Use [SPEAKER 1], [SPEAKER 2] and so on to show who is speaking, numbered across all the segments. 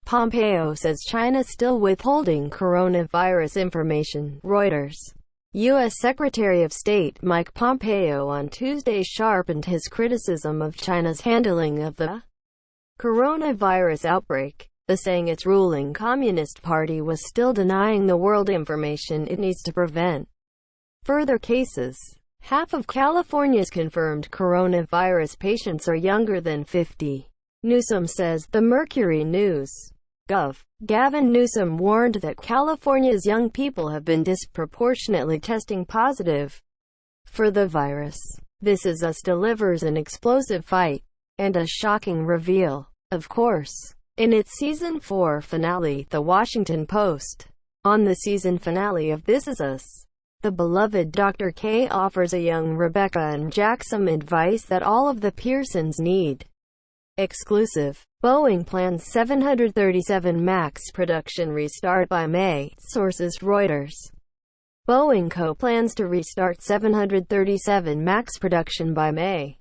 [SPEAKER 1] Pompeo says China still withholding coronavirus information. Reuters. U.S. Secretary of State Mike Pompeo on Tuesday sharpened his criticism of China's handling of the coronavirus outbreak, saying its ruling Communist Party was still denying the world information it needs to prevent further cases. Half of California's confirmed coronavirus patients are younger than 50. Newsom says, the Mercury News. Gov. Gavin Newsom warned that California's young people have been disproportionately testing positive for the virus. This Is Us delivers an explosive fight and a shocking reveal. Of course, in its Season 4 finale, The Washington Post. On the season finale of This Is Us, the beloved Dr. K offers a young Rebecca and Jack some advice that all of the Pearsons need. Exclusive. Boeing plans 737 MAX production restart by May. Sources Reuters. Boeing Co. plans to restart 737 MAX production by May,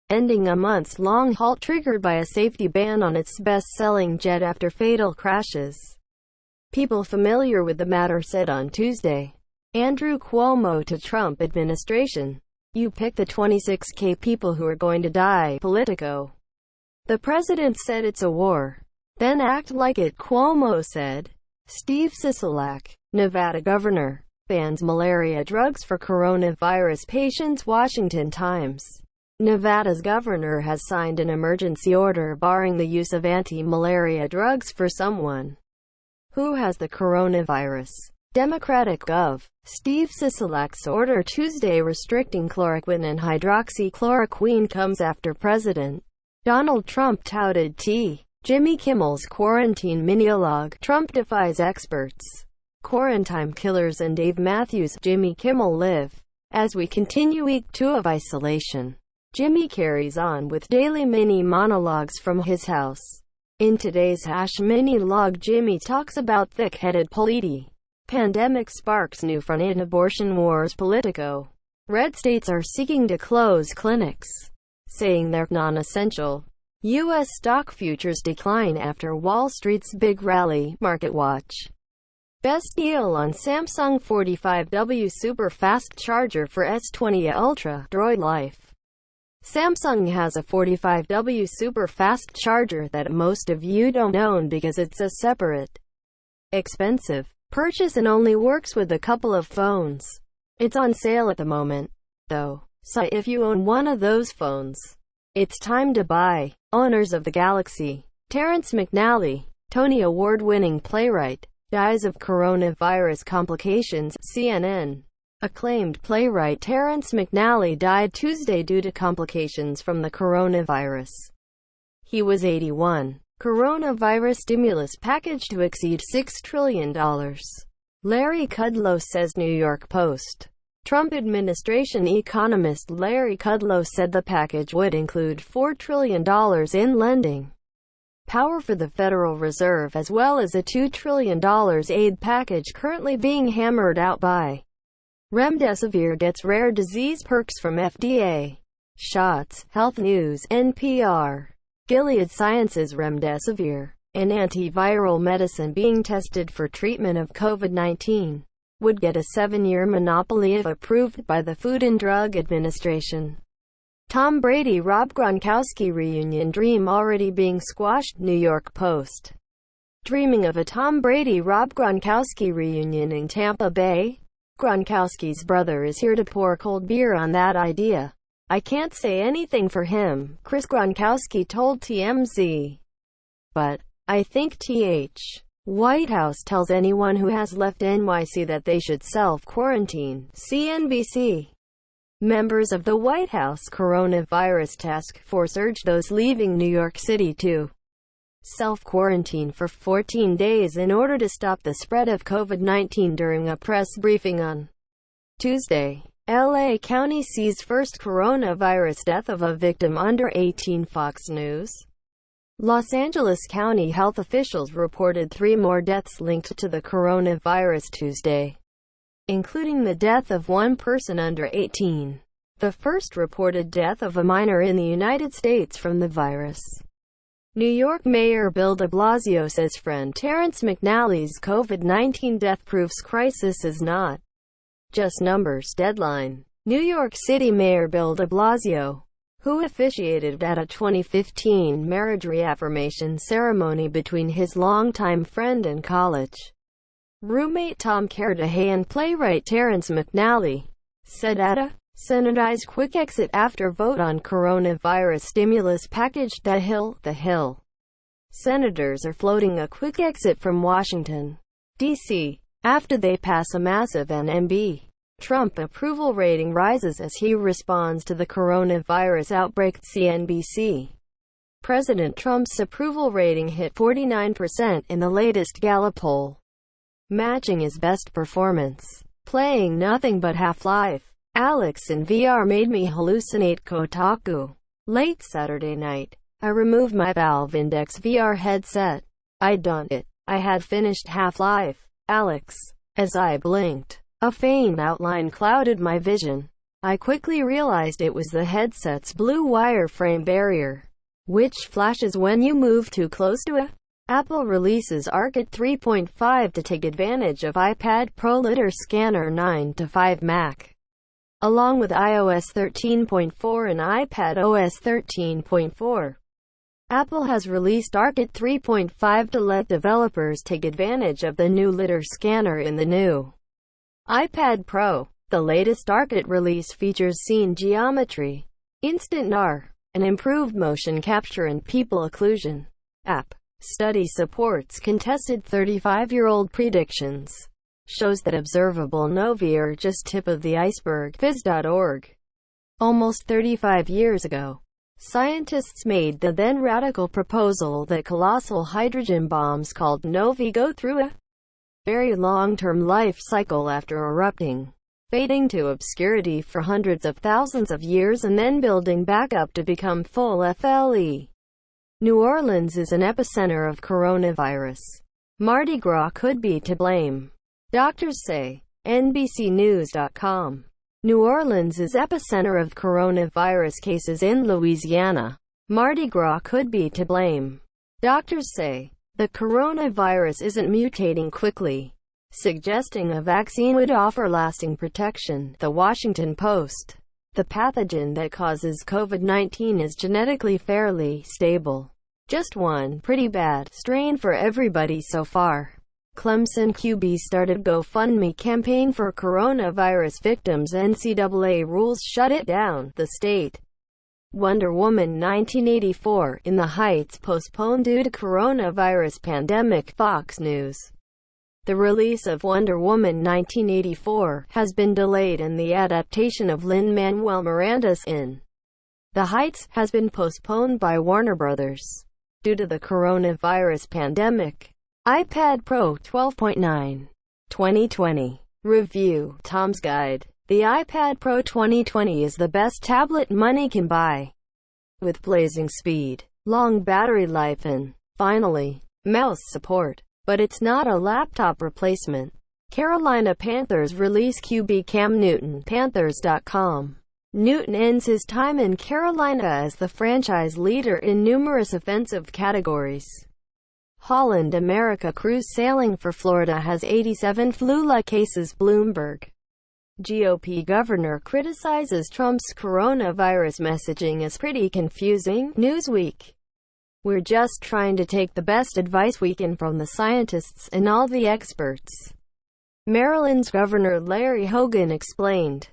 [SPEAKER 1] ending a months-long halt triggered by a safety ban on its best-selling jet after fatal crashes. People familiar with the matter said on Tuesday. Andrew Cuomo to Trump administration. You pick the 26K people who are going to die, Politico. The president said it's a war. Then act like it, Cuomo said. Steve Sisolak, Nevada governor, bans malaria drugs for coronavirus patients. Washington Times. Nevada's governor has signed an emergency order barring the use of anti-malaria drugs for someone who has the coronavirus. Democratic Gov. Steve Sisolak's order Tuesday restricting chloroquine and hydroxychloroquine comes after President Donald Trump touted Jimmy Kimmel's quarantine minialogue. Trump defies experts. Quarantine killers and Dave Matthews. Jimmy Kimmel live. As we continue week 2 of isolation, Jimmy carries on with daily mini monologues from his house. In today's mini-log, Jimmy talks about thick-headed politi. Pandemic sparks new front in abortion wars. Politico. Red states are seeking to close clinics, saying they're non-essential. U.S. stock futures decline after Wall Street's big rally. MarketWatch. Best deal on Samsung 45W super fast charger for S20 Ultra. Droid Life. Samsung has a 45W super fast charger that most of you don't own because it's a separate, expensive purchase and only works with a couple of phones. It's on sale at the moment, though. So if you own one of those phones, it's time to buy. Owners of the Galaxy. Terrence McNally, Tony Award-winning playwright, dies of coronavirus complications. CNN. Acclaimed playwright Terrence McNally died Tuesday due to complications from the coronavirus. He was 81. Coronavirus stimulus package to exceed $6 trillion. Larry Kudlow says. New York Post. Trump administration economist Larry Kudlow said the package would include $4 trillion in lending power for the Federal Reserve as well as a $2 trillion aid package currently being hammered out by Remdesivir gets rare disease perks from FDA. Shots. Health News. NPR. Gilead Sciences. Remdesivir, an antiviral medicine being tested for treatment of COVID-19, would get a 7-year monopoly if approved by the Food and Drug Administration. Tom Brady-Rob Gronkowski reunion dream already being squashed. New York Post. Dreaming of a Tom Brady-Rob Gronkowski reunion in Tampa Bay? Gronkowski's brother is here to pour cold beer on that idea. I can't say anything for him, Chris Gronkowski told TMZ. But I think White House tells anyone who has left NYC that they should self-quarantine. CNBC. Members of the White House Coronavirus Task Force urged those leaving New York City to self-quarantine for 14 days in order to stop the spread of COVID-19 during a press briefing on Tuesday. LA County sees first coronavirus death of a victim under 18. Fox News. Los Angeles County health officials reported 3 more deaths linked to the coronavirus Tuesday, including the death of one person under 18, the first reported death of a minor in the United States from the virus. New York Mayor Bill de Blasio says friend Terrence McNally's COVID-19 death proves crisis is not just numbers. Deadline. New York City Mayor Bill de Blasio, who officiated at a 2015 marriage reaffirmation ceremony between his longtime friend and college roommate Tom Cardahay and playwright Terrence McNally, said at a Senate's quick exit after vote on coronavirus stimulus package the Hill. Senators are floating a quick exit from Washington, D.C., after they pass a massive NMB. Trump approval rating rises as he responds to the coronavirus outbreak. CNBC. President Trump's approval rating hit 49% in the latest Gallup poll, matching his best performance. Playing nothing but Half-Life Alyx in VR made me hallucinate. Kotaku. Late Saturday night, I removed my Valve Index VR headset. I'd done it. I had finished Half-Life Alyx. As I blinked, a faint outline clouded my vision. I quickly realized it was the headset's blue wireframe barrier, which flashes when you move too close to it. Apple releases ARKit 3.5 to take advantage of iPad Pro Litter Scanner 9 to 5 Mac. Along with iOS 13.4 and iPadOS 13.4. Apple has released ARKit 3.5 to let developers take advantage of the new litter scanner in the new iPad Pro. The latest ARKit release features scene geometry, instant NAR, and improved motion capture and people occlusion. App study supports contested 35-year-old predictions. Shows that observable novae are just tip of the iceberg. Phys.org. Almost 35 years ago, scientists made the then radical proposal that colossal hydrogen bombs called novae go through a very long-term life cycle after erupting, fading to obscurity for hundreds of thousands of years and then building back up to become full FLE. New Orleans is an epicenter of coronavirus. Mardi Gras could be to blame, doctors say. NBCnews.com. New Orleans is epicenter of coronavirus cases in Louisiana. Mardi Gras could be to blame, doctors say. The coronavirus isn't mutating quickly, suggesting a vaccine would offer lasting protection. The Washington Post. The pathogen that causes COVID-19 is genetically fairly stable. Just one pretty bad strain for everybody so far. Clemson QB started GoFundMe campaign for coronavirus victims. NCAA rules shut it down. The state. Wonder Woman 1984 in the Heights postponed due to coronavirus pandemic. Fox News. The release of Wonder Woman 1984 has been delayed and the adaptation of Lin-Manuel Miranda's In the Heights has been postponed by Warner Brothers due to the coronavirus pandemic. iPad Pro 12.9 2020 Review. Tom's Guide. The iPad Pro 2020 is the best tablet money can buy. With blazing speed, long battery life and, finally, mouse support. But it's not a laptop replacement. Carolina Panthers release QB Cam Newton. Panthers.com. Newton ends his time in Carolina as the franchise leader in numerous offensive categories. Holland America cruise sailing for Florida has 87 flu-like cases. Bloomberg. GOP governor criticizes Trump's coronavirus messaging as pretty confusing. Newsweek. We're just trying to take the best advice we can from the scientists and all the experts. Maryland's Governor Larry Hogan explained.